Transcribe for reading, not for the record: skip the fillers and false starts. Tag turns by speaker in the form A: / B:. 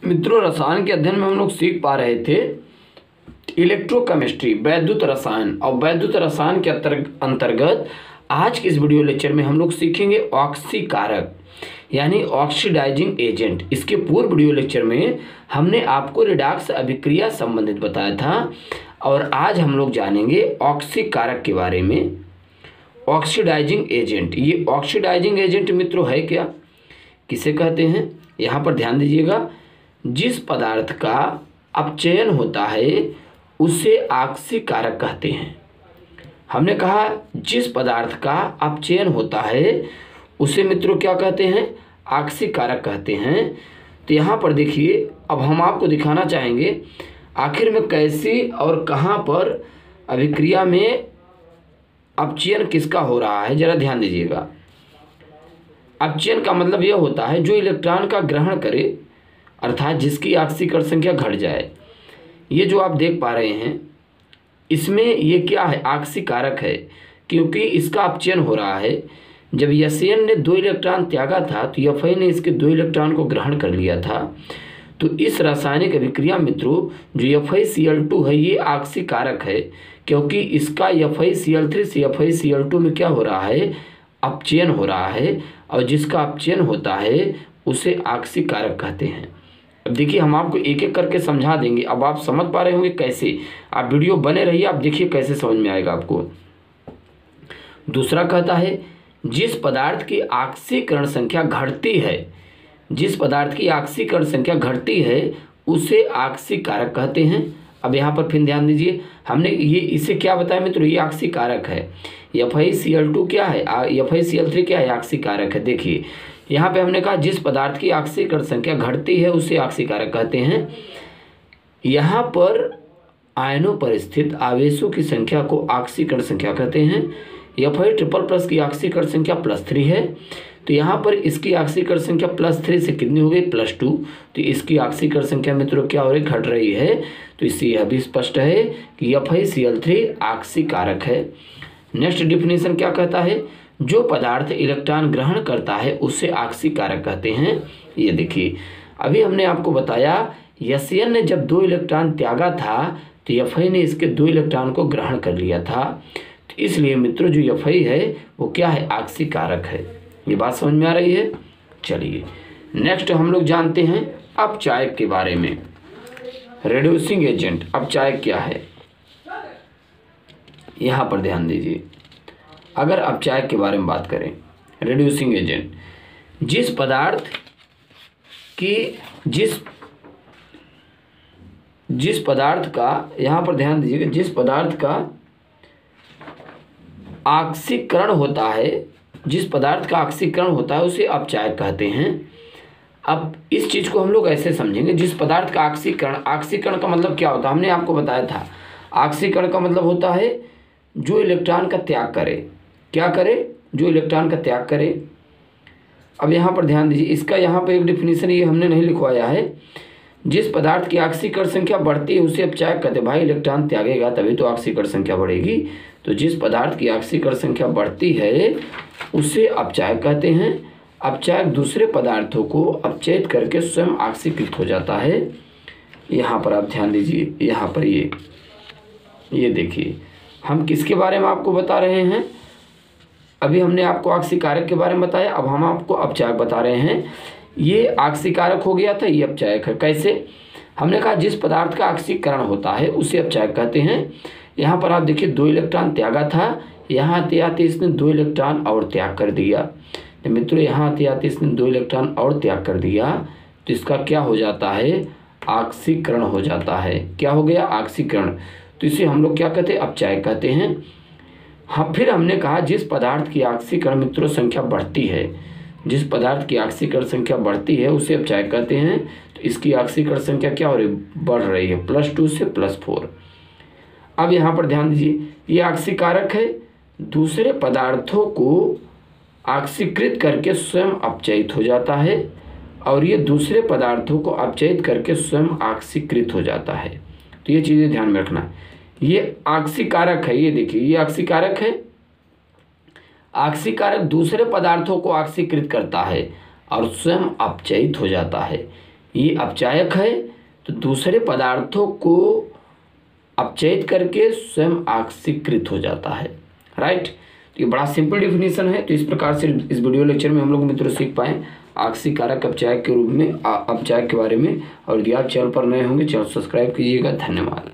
A: मित्रों, रसायन के अध्ययन में हम लोग सीख पा रहे थे इलेक्ट्रोकेमिस्ट्री, वैद्युत रसायन। और वैद्युत रसायन के अंतर्गत आज के इस वीडियो लेक्चर में हम लोग सीखेंगे ऑक्सीकारक यानी ऑक्सीडाइजिंग एजेंट। इसके पूर्व वीडियो लेक्चर में हमने आपको रिडॉक्स अभिक्रिया संबंधित बताया था और आज हम लोग जानेंगे ऑक्सीकारक के बारे में। ऑक्सीडाइजिंग एजेंट, ये ऑक्सीडाइजिंग एजेंट मित्रों है क्या, किसे कहते हैं? यहाँ पर ध्यान दीजिएगा, जिस पदार्थ का अपचयन होता है उसे ऑक्सीकारक कहते हैं। हमने कहा जिस पदार्थ का अपचयन होता है उसे मित्रों क्या कहते हैं? ऑक्सीकारक कहते हैं। तो यहाँ पर देखिए, अब हम आपको दिखाना चाहेंगे आखिर में कैसी और कहाँ पर अभिक्रिया में अपचयन किसका हो रहा है। जरा ध्यान दीजिएगा, अपचयन का मतलब यह होता है जो इलेक्ट्रॉन का ग्रहण करे, अर्थात जिसकी ऑक्सीकरण संख्या घट जाए। ये जो आप देख पा रहे हैं इसमें ये क्या है? ऑक्सीकारक है, क्योंकि इसका अपचयन हो रहा है। जब एसएन ने 2 इलेक्ट्रॉन त्यागा था तो एफआई ने इसके 2 इलेक्ट्रॉन को ग्रहण कर लिया था। तो इस रासायनिक अभिक्रिया मित्रों जो FeCl2 है ये ऑक्सीकारक है, क्योंकि इसका FeCl3 से FeCl2 में क्या हो रहा है? अपचयन हो रहा है, और जिसका अपचयन होता है उसे ऑक्सीकारक कहते हैं। अब देखिए, हम आपको एक एक करके समझा देंगे। अब आप समझ पा रहे होंगे कैसे। आप वीडियो बने रहिए, आप देखिए कैसे समझ में आएगा आपको। दूसरा कहता है जिस पदार्थ की ऑक्सीकरण संख्या घटती है, जिस पदार्थ की ऑक्सीकरण संख्या घटती है उसे ऑक्सीकारक कहते हैं। अब यहाँ पर फिर ध्यान दीजिए, हमने ये इसे क्या बताया मित्रों? ये ऑक्सीकारक है। FeCl2 क्या है? FeCl3 क्या है? ऑक्सीकारक है। देखिए यहाँ पे हमने कहा जिस पदार्थ की ऑक्सीकरण संख्या घटती है उसे ऑक्सीकारक कहते हैं। यहाँ पर आयनों पर स्थित आवेशों की संख्या को ऑक्सीकरण संख्या कहते हैं। Fe++ की ऑक्सीकरण संख्या +3 है, तो यहाँ पर इसकी ऑक्सीकरण संख्या +3 से कितनी हो गई? +2। तो इसकी ऑक्सीकरण संख्या मित्रों क्या हो रही? घट रही है। तो इससे यह भी स्पष्ट है कि FeCl3 ऑक्सीकारक है। नेक्स्ट डिफिनेशन क्या कहता है? जो पदार्थ इलेक्ट्रॉन ग्रहण करता है उसे ऑक्सीकारक कहते हैं। ये देखिए, अभी हमने आपको बताया एसएन ने जब 2 इलेक्ट्रॉन त्यागा था तो एफआई ने इसके 2 इलेक्ट्रॉन को ग्रहण कर लिया था। तो इसलिए मित्रों जो एफआई है वो क्या है? ऑक्सीकारक है। ये बात समझ में आ रही है? चलिए नेक्स्ट हम लोग जानते हैं अपचायक के बारे में। रिड्यूसिंग एजेंट, अपचायक क्या है? यहाँ पर ध्यान दीजिए, अगर अपचायक के बारे में बात करें, रिड्यूसिंग एजेंट जिस पदार्थ की जिस पदार्थ का, यहाँ पर ध्यान दीजिएगा, जिस पदार्थ का ऑक्सीकरण होता है, जिस पदार्थ का ऑक्सीकरण होता है उसे अपचायक कहते हैं। अब इस चीज़ को हम लोग ऐसे समझेंगे, जिस पदार्थ का ऑक्सीकरण, ऑक्सीकरण का मतलब क्या होता है? हमने आपको बताया था ऑक्सीकरण का मतलब होता है जो इलेक्ट्रॉन का त्याग करे। क्या करे? जो इलेक्ट्रॉन का त्याग करे। अब यहाँ पर ध्यान दीजिए, इसका यहाँ पर एक डिफिनीशन ये हमने नहीं लिखवाया है। जिस पदार्थ की ऑक्सीकरण संख्या बढ़ती है उसे अपचायक कहते हैं। भाई इलेक्ट्रॉन त्यागेगा तभी तो ऑक्सीकरण संख्या बढ़ेगी, तो जिस पदार्थ की ऑक्सीकरण संख्या बढ़ती है उसे अपचायक कहते हैं। अपचायक दूसरे पदार्थों को अपचयित करके स्वयं ऑक्सीकृत हो जाता है। यहाँ पर आप ध्यान दीजिए, यहाँ पर ये देखिए, हम किसके बारे में आपको बता रहे हैं? अभी हमने आपको ऑक्सीकारक के बारे में बताया, अब हम आपको अपचायक बता रहे हैं। ये ऑक्सीकारक हो गया था, ये अपचायक है। कैसे? हमने कहा जिस पदार्थ का ऑक्सीकरण होता है उसे अपचायक कहते हैं। यहाँ पर आप देखिए 2 इलेक्ट्रॉन त्यागा था, यहाँ आते आते इसने 2 इलेक्ट्रॉन और त्याग कर दिया। तो मित्रों यहाँ आते आते इसने 2 इलेक्ट्रॉन और त्याग कर दिया, तो इसका क्या हो जाता है? ऑक्सीकरण हो जाता है। क्या हो गया? ऑक्सीकरण। तो इसे हम लोग क्या कहते हैं? अपचायक कहते हैं। हाँ, फिर हमने कहा जिस पदार्थ की ऑक्सीकरण मित्रों संख्या बढ़ती है, जिस पदार्थ की ऑक्सीकरण संख्या बढ़ती है उसे अपचायक कहते हैं। तो इसकी ऑक्सीकरण संख्या क्या हो रही? बढ़ रही है, +2 से +4। अब यहाँ पर ध्यान दीजिए, ये ऑक्सीकारक है, दूसरे पदार्थों को ऑक्सीकृत करके स्वयं अपचयित हो जाता है, और ये दूसरे पदार्थों को अपचयित करके स्वयं ऑक्सीकृत हो जाता है। तो ये चीज़ें ध्यान में रखना। ये ऑक्सीकारक है, ये देखिए ये ऑक्सीकारक है। ऑक्सीकारक दूसरे पदार्थों को ऑक्सीकृत करता है और स्वयं अपचयित हो जाता है। ये अपचायक है तो दूसरे पदार्थों को अपचयित करके स्वयं ऑक्सीकृत हो जाता है। राइट, तो ये बड़ा सिंपल डिफिनेशन है। तो इस प्रकार से इस वीडियो लेक्चर में हम लोग मित्रों सीख पाए ऑक्सीकारक अपचायक के रूप में अपचायक के बारे में। और यदि आप चैनल पर नए होंगे चैनल सब्सक्राइब कीजिएगा। धन्यवाद।